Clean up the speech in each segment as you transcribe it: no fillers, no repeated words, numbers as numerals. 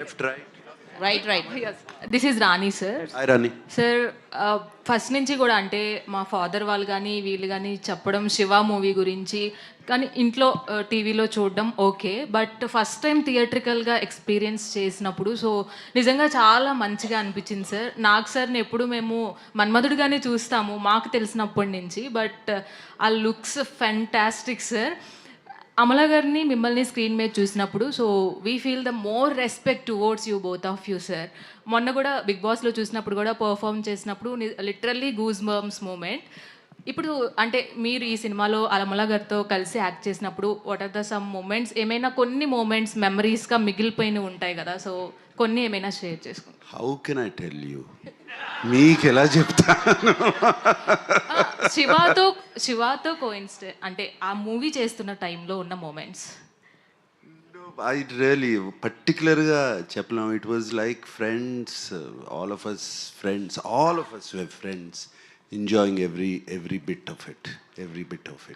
Left, right. Right this is Rani sir. Hi, Rani. Sir first నుంచి కూడా అంటే మా ఫాదర్ వాళ్ళు కానీ వీళ్ళు కానీ చెప్పడం శివ మూవీ గురించి కానీ ఇంట్లో టీవీలో చూడడం ఓకే, బట్ ఫస్ట్ టైం థియేట్రికల్గా ఎక్స్పీరియన్స్ చేసినప్పుడు సో నిజంగా చాలా మంచిగా అనిపించింది సార్. నాకు సార్ని ఎప్పుడు మేము మన్మధుడిగానే చూస్తాము మాకు తెలిసినప్పటి నుంచి, బట్ ఆ లుక్స్ ఫెంటాస్టిక్ సార్. అమలా గారిని మిమ్మల్ని స్క్రీన్ మీద చూసినప్పుడు so we feel the more respect towards you both of you sir. మొన్న కూడా బిగ్ బాస్లో చూసినప్పుడు కూడా పర్ఫామ్ చేసినప్పుడు లిటరల్లీ గూస్ బంప్స్ మూమెంట్. ఇప్పుడు అంటే మీరు ఈ సినిమాలో అమలా గారితో కలిసి యాక్ట్ చేసినప్పుడు what are the some moments, ఏమైనా కొన్ని మూమెంట్స్ మెమరీస్గా మిగిలిపోయినవి ఉంటాయి కదా, సో కొన్ని ఏమైనా షేర్ చేసుకోండి. How can I tell you? మీకు ఎలా చెప్తాను? శివాతో కోయిన్సిడెంట్ అంటే ఆ మూవీ చేస్తున్న టైంలో ఉన్న మూమెంట్స్. I really పర్టికులర్గా చెప్పలేం. It was like friends, all of us were friends, enjoying every bit of it.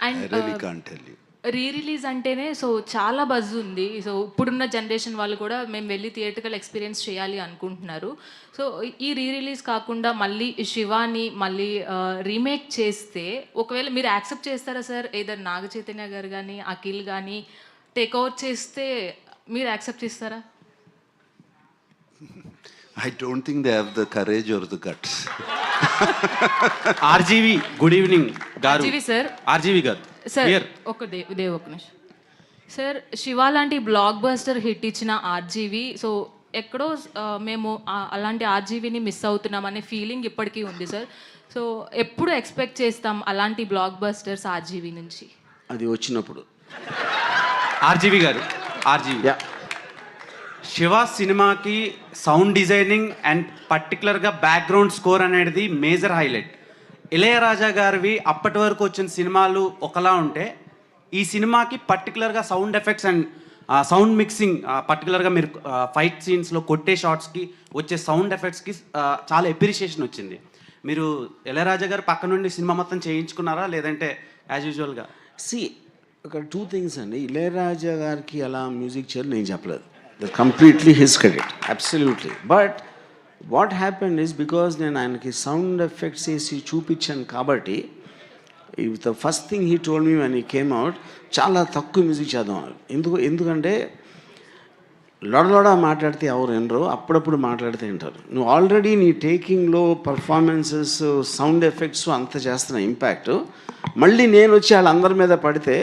And, I really can't tell you. Re release అంటేనే సో చాలా బజ్ ఉంది. సో ఇప్పుడున్న జనరేషన్ వాళ్ళు కూడా మేము వెళ్ళి థియేటర్కల్ ఎక్స్పీరియన్స్ చేయాలి అనుకుంటున్నారు. సో ఈ రీ రిలీజ్ కాకుండా మళ్ళీ శివాని మళ్ళీ రీమేక్ చేస్తే ఒకవేళ మీరు యాక్సెప్ట్ చేస్తారా సార్? ఏదర్ నాగ చైతన్య గారు కానీ అఖిల్ కానీ టేక్ ఓవర్ చేస్తే మీరు యాక్సెప్ట్ చేస్తారా? I don't think they have the courage or the guts. RGV good evening గారు. RGV sir. ఆర్జీవి గారు సార్ Here. ఒక నిమిషం సార్. శివ లాంటి బ్లాక్ బస్టర్ హిట్ ఇచ్చిన ఆర్జీవి సో ఎక్కడో మేము అలాంటి ఆర్జీవిని మిస్ అవుతున్నామనే ఫీలింగ్ ఇప్పటికీ ఉంది సార్. సో ఎప్పుడు ఎక్స్పెక్ట్ చేస్తాం అలాంటి బ్లాక్ బస్టర్స్ ఆర్జీవి నుంచి? అది వచ్చినప్పుడు. ఆర్జీవి గారు ఆర్జీవి శివ సినిమాకి సౌండ్ డిజైనింగ్ అండ్ పర్టికులర్గా బ్యాక్గ్రౌండ్ స్కోర్ అనేది మేజర్ హైలైట్. ఇళయరాజా గారివి అప్పటి వరకు వచ్చిన సినిమాలు ఒకలా ఉంటే ఈ సినిమాకి పర్టికులర్గా sound effects and sound mixing, పర్టికులర్గా మీరు ఫైట్ సీన్స్లో కొట్టే షార్ట్స్కి వచ్చే సౌండ్ ఎఫెక్ట్స్కి చాలా ఎప్రిషియేషన్ వచ్చింది. మీరు ఇళయరాజా గారు పక్క నుండి సినిమా మొత్తం చేయించుకున్నారా లేదంటే యాజ్ యూజువల్గా? ఒక 2 థింగ్స్ అండి. ఇళయరాజా గారికి అలా మ్యూజిక్ చేయాలి నేను చెప్పలేదు. That completely his credit, absolutely. But what happened is because నేను ఆయనకి సౌండ్ ఎఫెక్ట్స్ వేసి చూపించాను కాబట్టి the first thing he told me when he came out చాలా తక్కువ మ్యూజిక్ చేద్దాం అన్నారు. ఎందుకంటే లొడలొడ మాట్లాడితే ఎవరు వినరు, అప్పుడప్పుడు మాట్లాడితే వింటారు. నువ్వు ఆల్రెడీ నీ టేకింగ్లో పర్ఫార్మెన్సెస్ సౌండ్ ఎఫెక్ట్స్ అంత చేస్తున్న ఇంపాక్ట్ మళ్ళీ నేను వచ్చి వాళ్ళందరి మీద పడితే